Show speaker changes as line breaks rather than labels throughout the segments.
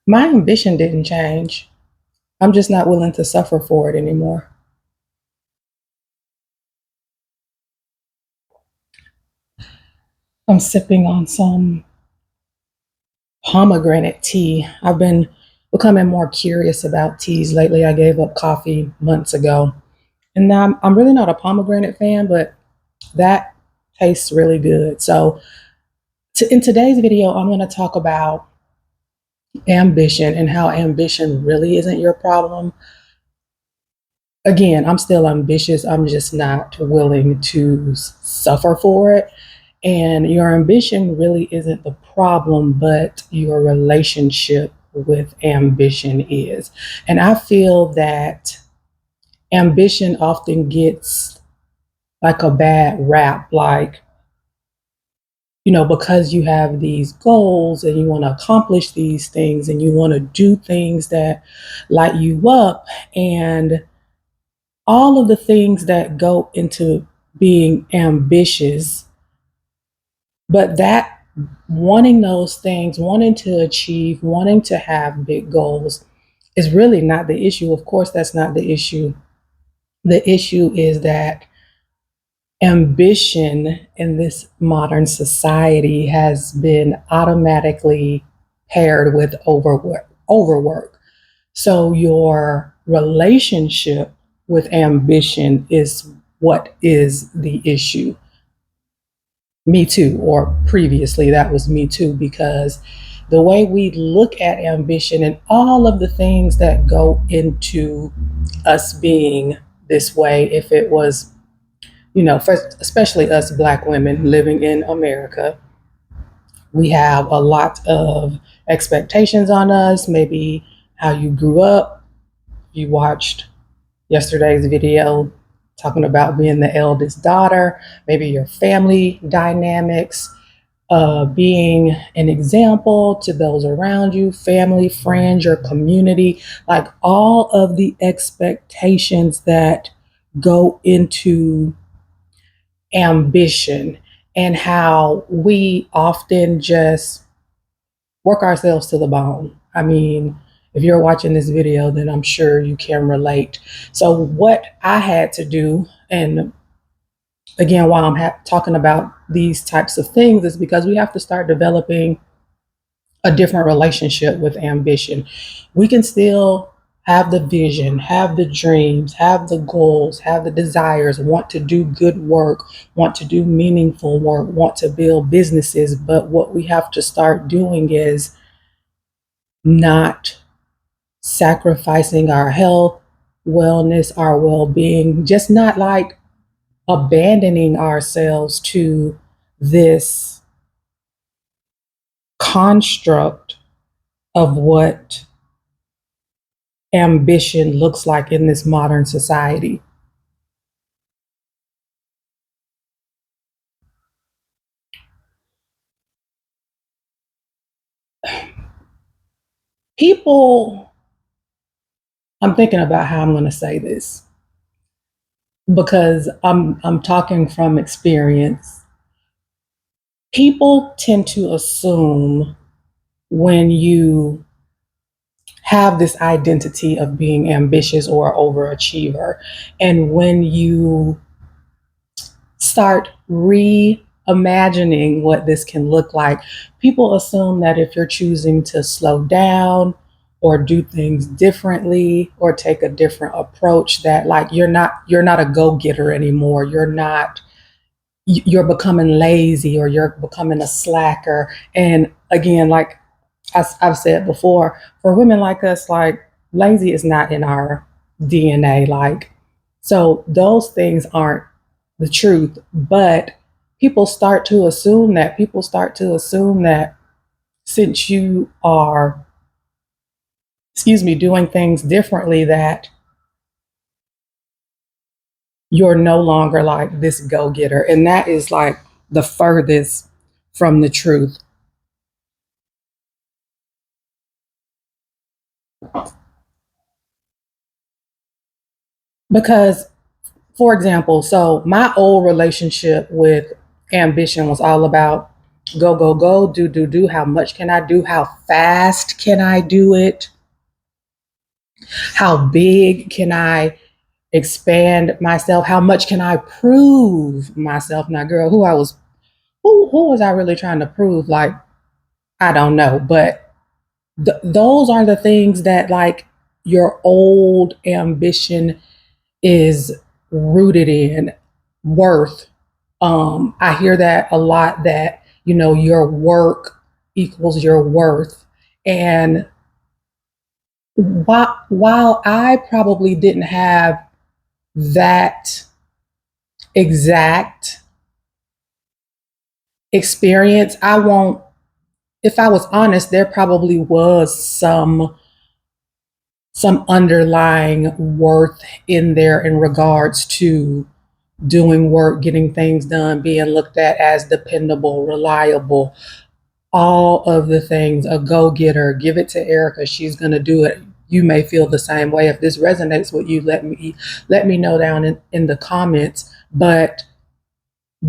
My ambition didn't change. I'm just not willing to suffer for it anymore. I'm sipping on some pomegranate tea. I've been becoming more curious about teas lately. I gave up coffee months ago. And now I'm really not a pomegranate fan, but that tastes really good. So, in today's video, I'm going to talk about ambition and how ambition really isn't your problem. Again, I'm still ambitious. I'm just not willing to suffer for it. And your ambition really isn't the problem, but your relationship with ambition is. And I feel that ambition often gets like a bad rap, like, because you have these goals and you want to accomplish these things and you want to do things that light you up and all of the things that go into being ambitious. But that wanting those things, wanting to achieve, wanting to have big goals is really not the issue. Of course, that's not the issue. The issue is that ambition in this modern society has been automatically paired with overwork. So your relationship with ambition is what is the issue. Me too, or previously that was me too, because the way we look at ambition and all of the things that go into us being this way, if it was, first, especially us Black women living in America, we have a lot of expectations on us, maybe how you grew up. You watched yesterday's video talking about being the eldest daughter, maybe your family dynamics, being an example to those around you, family, friends, your community, like all of the expectations that go into ambition and how we often just work ourselves to the bone. I mean, if you're watching this video, then I'm sure you can relate. So, what I had to do, and again, while I'm talking about these types of things, is because we have to start developing a different relationship with ambition. We can still have the vision, have the dreams, have the goals, have the desires, want to do good work, want to do meaningful work, want to build businesses. But what we have to start doing is not sacrificing our health, wellness, our well being, just not like abandoning ourselves to this construct of what ambition looks like in this modern society. People, I'm thinking about how I'm going to say this because I'm talking from experience. People tend to assume when you have this identity of being ambitious or overachiever, and when you start reimagining what this can look like, people assume that if you're choosing to slow down or do things differently or take a different approach, that like you're not a go-getter anymore. You're becoming lazy or you're becoming a slacker. And again, like I've said before, for women like us, like lazy is not in our DNA. Like, so those things aren't the truth, but people start to assume that since you are, doing things differently, that you're no longer like this go-getter. And that is like the furthest from the truth. Because, for example, so my old relationship with ambition was all about Go, go, go, do. How much can I do? How fast can I do it? How big can I expand myself? How much can I prove myself? Now, girl, who was I really trying to prove? Like, I don't know, but those are the things that like your old ambition is rooted in. Worth. I hear that a lot, that your work equals your worth. And while I probably didn't have that exact experience, I won't, if I was honest, there probably was some underlying worth in there in regards to doing work, getting things done, being looked at as dependable, reliable, all of the things, a go-getter. Give it to Erica, she's going to do it. You may feel the same way. If this resonates with you, let me know down in the comments. But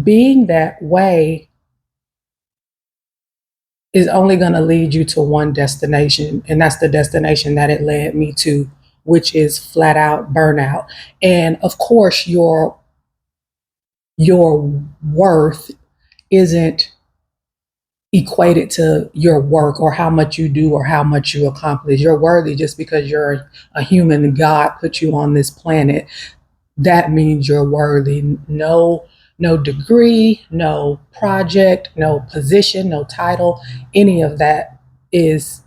being that way is only going to lead you to one destination, and that's the destination that it led me to, which is flat out burnout. And of course, your worth isn't equated to your work or how much you do or how much you accomplish. You're worthy just because you're a human and God put you on this planet. That means you're worthy. No degree, no project, no position, no title, any of that is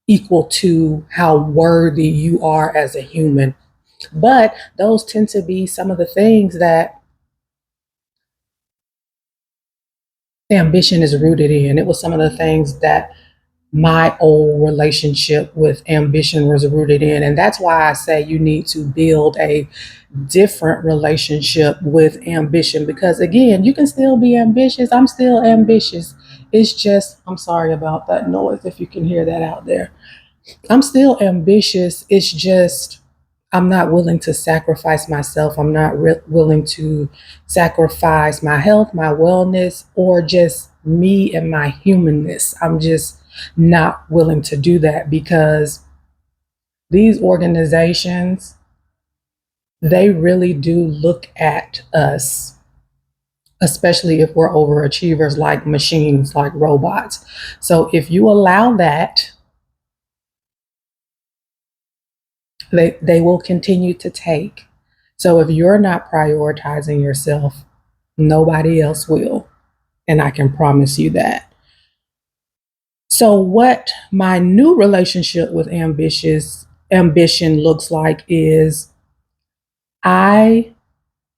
equal to how worthy you are as a human. But those tend to be some of the things that ambition is rooted in. It was some of the things that my old relationship with ambition was rooted in. And that's why I say you need to build a different relationship with ambition, because again, you can still be ambitious. I'm still ambitious. It's just, I'm sorry about that noise if you can hear that out there. I'm still ambitious. It's just I'm not willing to sacrifice myself. I'm not willing to sacrifice my health, my wellness, or just me and my humanness. I'm just not willing to do that, because these organizations, they really do look at us, especially if we're overachievers, like machines, like robots. So if you allow that, they will continue to take. So if you're not prioritizing yourself, nobody else will. And I can promise you that. So what my new relationship with ambition looks like is I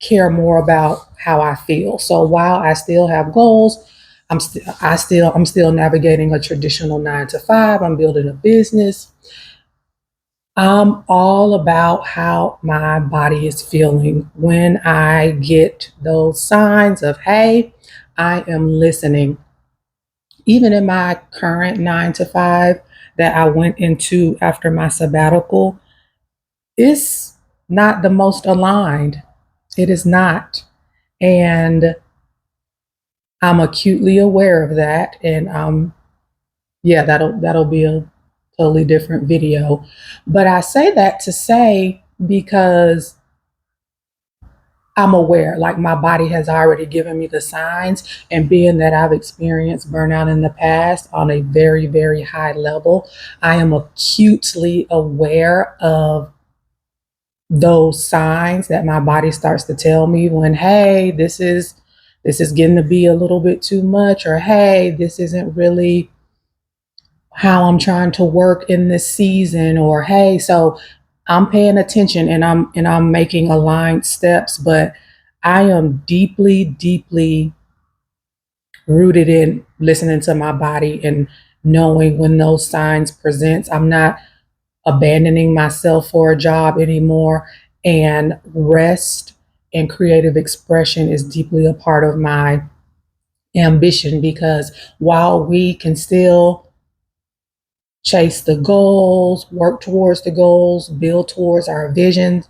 care more about how I feel. So while I still have goals, I'm still navigating a traditional 9 to 5. I'm building a business. I'm all about how my body is feeling when I get those signs of, hey, I am listening. Even in my current 9 to 5 that I went into after my sabbatical, it's not the most aligned. It is not. And I'm acutely aware of that. And yeah, that'll be a totally different video. But I say that to say, because I'm aware, like my body has already given me the signs, and being that I've experienced burnout in the past on a very, very high level, I am acutely aware of those signs that my body starts to tell me when, hey, this is getting to be a little bit too much, or hey, this isn't really how I'm trying to work in this season, or hey, so I'm paying attention, and I'm making aligned steps. But I am deeply, deeply rooted in listening to my body and knowing when those signs present. I'm not abandoning myself for a job anymore, and rest and creative expression is deeply a part of my ambition, because while we can still chase the goals, work towards the goals, build towards our visions,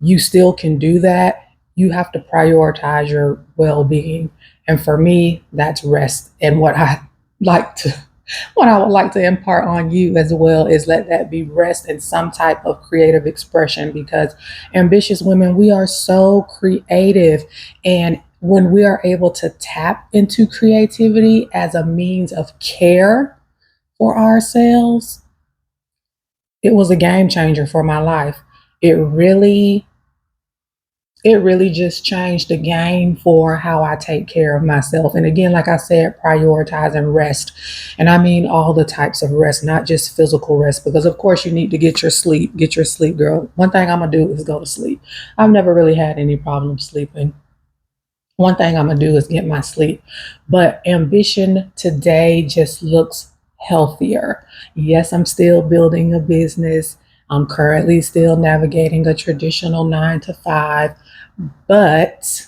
you still can do that. you have to prioritize your well-being. And for me, that's rest. And like to what I would like to impart on you as well is let that be rest and some type of creative expression, because ambitious women, we are so creative. And when we are able to tap into creativity as a means of care for ourselves, it was a game changer for my life. It really it really just changed the game for how I take care of myself. And again, like I said, prioritizing rest. And I mean all the types of rest, not just physical rest, because of course you need to get your sleep. Get your sleep, girl. One thing I'm going to do is go to sleep. I've never really had any problem sleeping. One thing I'm going to do is get my sleep. But ambition today just looks healthier. Yes, I'm still building a business. I'm currently still navigating a traditional 9 to 5, but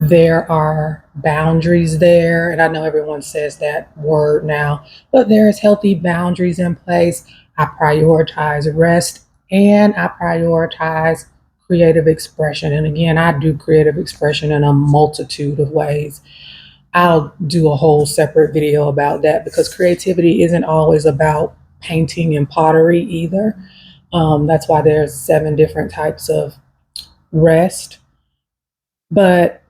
there are boundaries there. And I know everyone says that word now, but there's healthy boundaries in place. I prioritize rest and I prioritize creative expression. And again, I do creative expression in a multitude of ways. I'll do a whole separate video about that, because creativity isn't always about painting and pottery either. That's why there's 7 different types of rest. But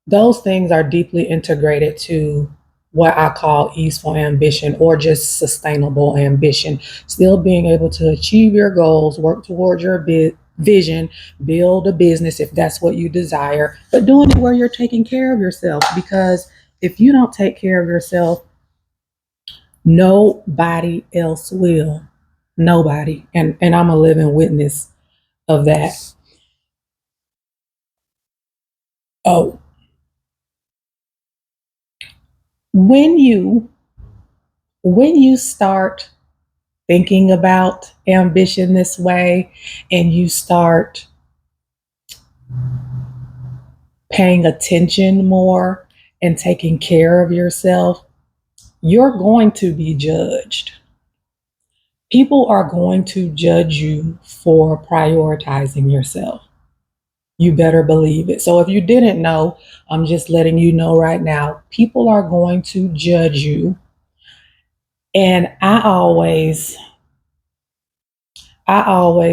those things are deeply integrated to what I call easeful ambition, or just sustainable ambition. Still being able to achieve your goals, work towards your vision, build a business if that's what you desire, but doing it where you're taking care of yourself. Because if you don't take care of yourself, nobody else will. Nobody. And I'm a living witness of that. Oh, when you start thinking about ambition this way, and you start paying attention more and taking care of yourself, you're going to be judged. People are going to judge you for prioritizing yourself. You better believe it. So if you didn't know, I'm just letting you know right now, people are going to judge you. And I always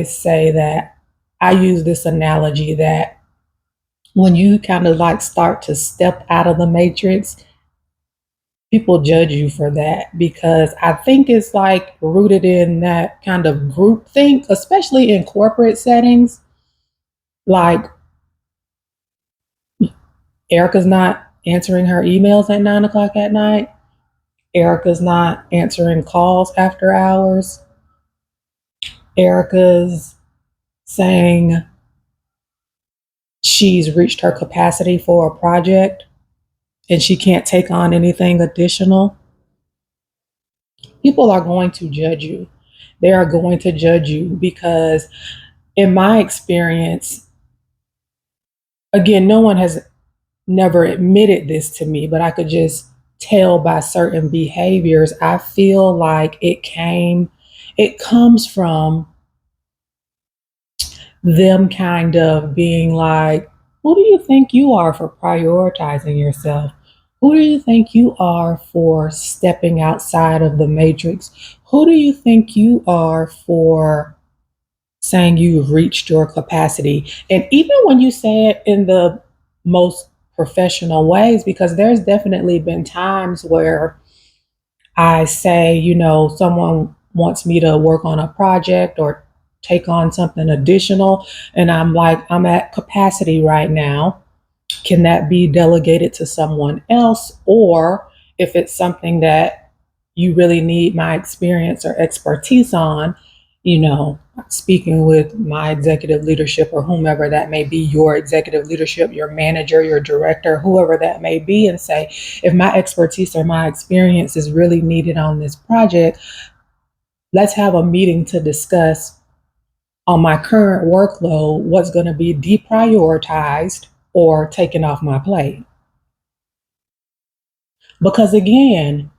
say that I use this analogy that when you kind of like start to step out of the matrix, people judge you for that, because I think it's like rooted in that kind of group think, especially in corporate settings. Like, Erica's not answering her emails at 9 o'clock at night. Erica's not answering calls after hours. Erica's saying she's reached her capacity for a project and she can't take on anything additional. People are going to judge you. They are going to judge you because, in my experience, again, no one has never admitted this to me, but I could just tell by certain behaviors. I feel like it comes from them kind of being like, who do you think you are for prioritizing yourself? Who do you think you are for stepping outside of the matrix? Who do you think you are for saying you've reached your capacity? And even when you say it in the most professional ways, because there's definitely been times where I say, someone wants me to work on a project or take on something additional, and I'm like, I'm at capacity right now. Can that be delegated to someone else? Or if it's something that you really need my experience or expertise on, speaking with my executive leadership or whomever that may be, your executive leadership, your manager, your director, whoever that may be, and say, if my expertise or my experience is really needed on this project, let's have a meeting to discuss on my current workload what's going to be deprioritized or taken off my plate. Because again,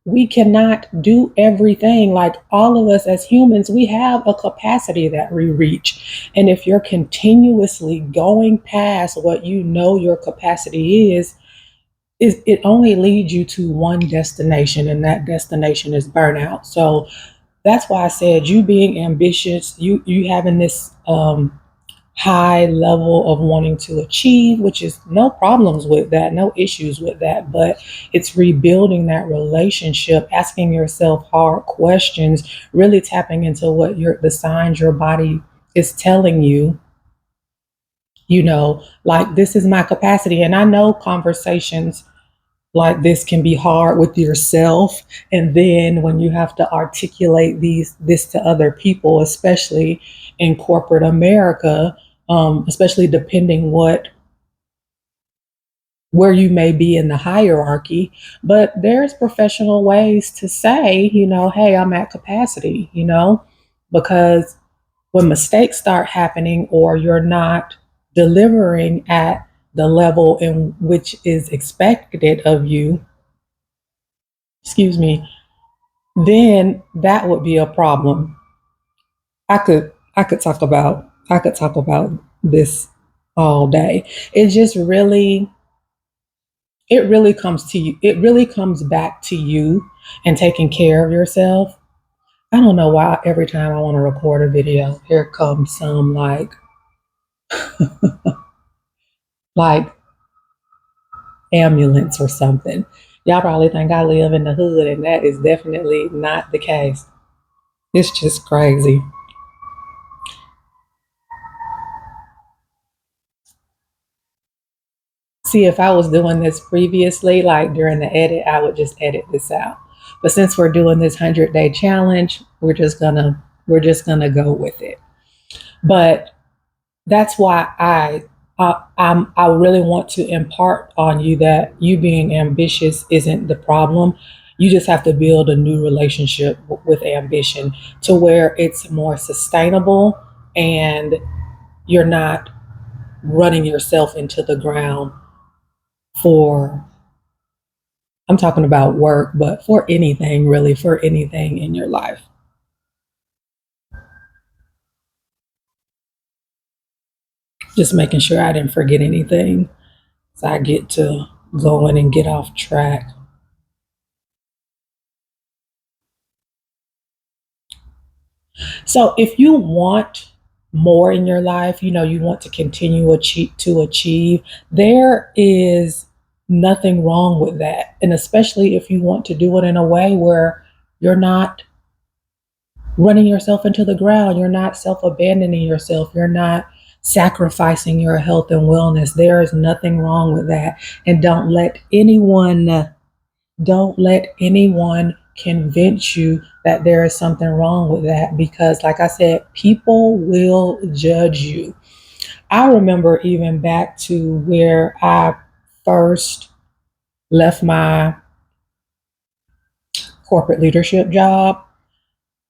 we cannot do everything. Like all of us as humans, we have a capacity that we reach. And if you're continuously going past what you know your capacity is it only leads you to one destination, and that destination is burnout. So that's why I said you being ambitious, you having this high level of wanting to achieve, which is no problems with that, no issues with that, but it's rebuilding that relationship, asking yourself hard questions, really tapping into what the signs your body is telling you, like this is my capacity. And I know conversations like this can be hard with yourself, and then when you have to articulate this to other people, especially in corporate America, especially depending where you may be in the hierarchy. But there's professional ways to say, hey, I'm at capacity, because when mistakes start happening or you're not delivering at the level in which is expected of you, excuse me, then that would be a problem. I could talk about this all day. It just really it really comes to you. It really comes back to you and taking care of yourself. I don't know why every time I want to record a video, here comes some like ambulance or something. Y'all probably think I live in the hood, and that is definitely not the case. It's just crazy. See, if I was doing this previously, like during the edit, I would just edit this out. But since we're doing this 100-day challenge, we're just gonna go with it. But that's why I really want to impart on you that you being ambitious isn't the problem. You just have to build a new relationship with ambition to where it's more sustainable, and you're not running yourself into the ground for, I'm talking about work, but for anything really, for anything in your life. Just making sure I didn't forget anything so I get to going and get off track. So if you want more in your life, you want to continue to achieve, there is nothing wrong with that. And especially if you want to do it in a way where you're not running yourself into the ground, you're not self-abandoning yourself, you're not sacrificing your health and wellness. There is nothing wrong with that. And don't let anyone convince you that there is something wrong with that, because like I said, people will judge you. I remember even back to where I first left my corporate leadership job.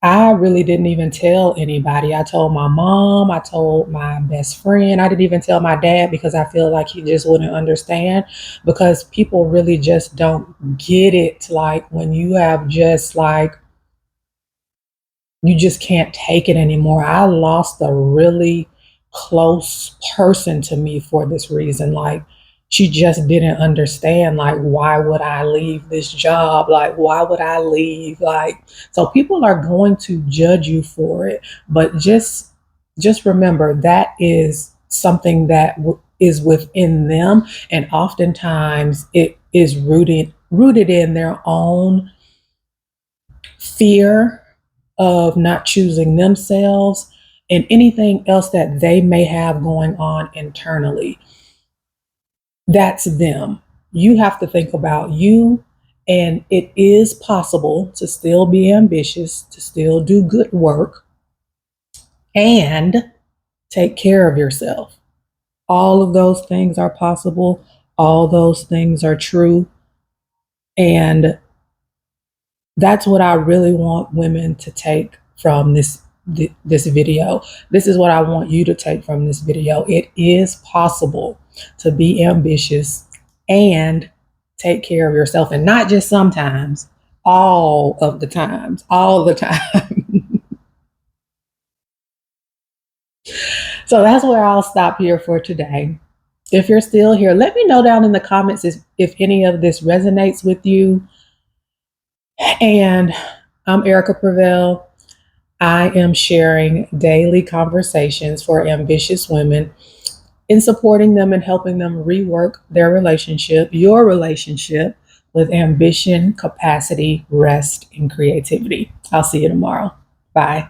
I really didn't even tell anybody. I told my mom, I told my best friend. I didn't even tell my dad because I feel like he just wouldn't understand, because people really just don't get it. Like when you have just like, you just can't take it anymore. I lost a really close person to me for this reason. Like, she just didn't understand, like, why would I leave this job? Like, why would I leave? Like, so people are going to judge you for it, but just remember that is something that is within them, and oftentimes it is rooted in their own fear of not choosing themselves and anything else that they may have going on internally. That's them. You have to think about you, and it is possible to still be ambitious, to still do good work, and take care of yourself. All of those things are possible. All those things are true. And that's what I really want women to take from this video. This is what I want you to take from this video. It is possible to be ambitious and take care of yourself, and not just sometimes, all of the times, all the time. So that's where I'll stop here for today. If you're still here, let me know down in the comments if any of this resonates with you. And I'm Erica Prevail. I am sharing daily conversations for ambitious women in supporting them and helping them rework their relationship, your relationship with ambition, capacity, rest, and creativity. I'll see you tomorrow. Bye.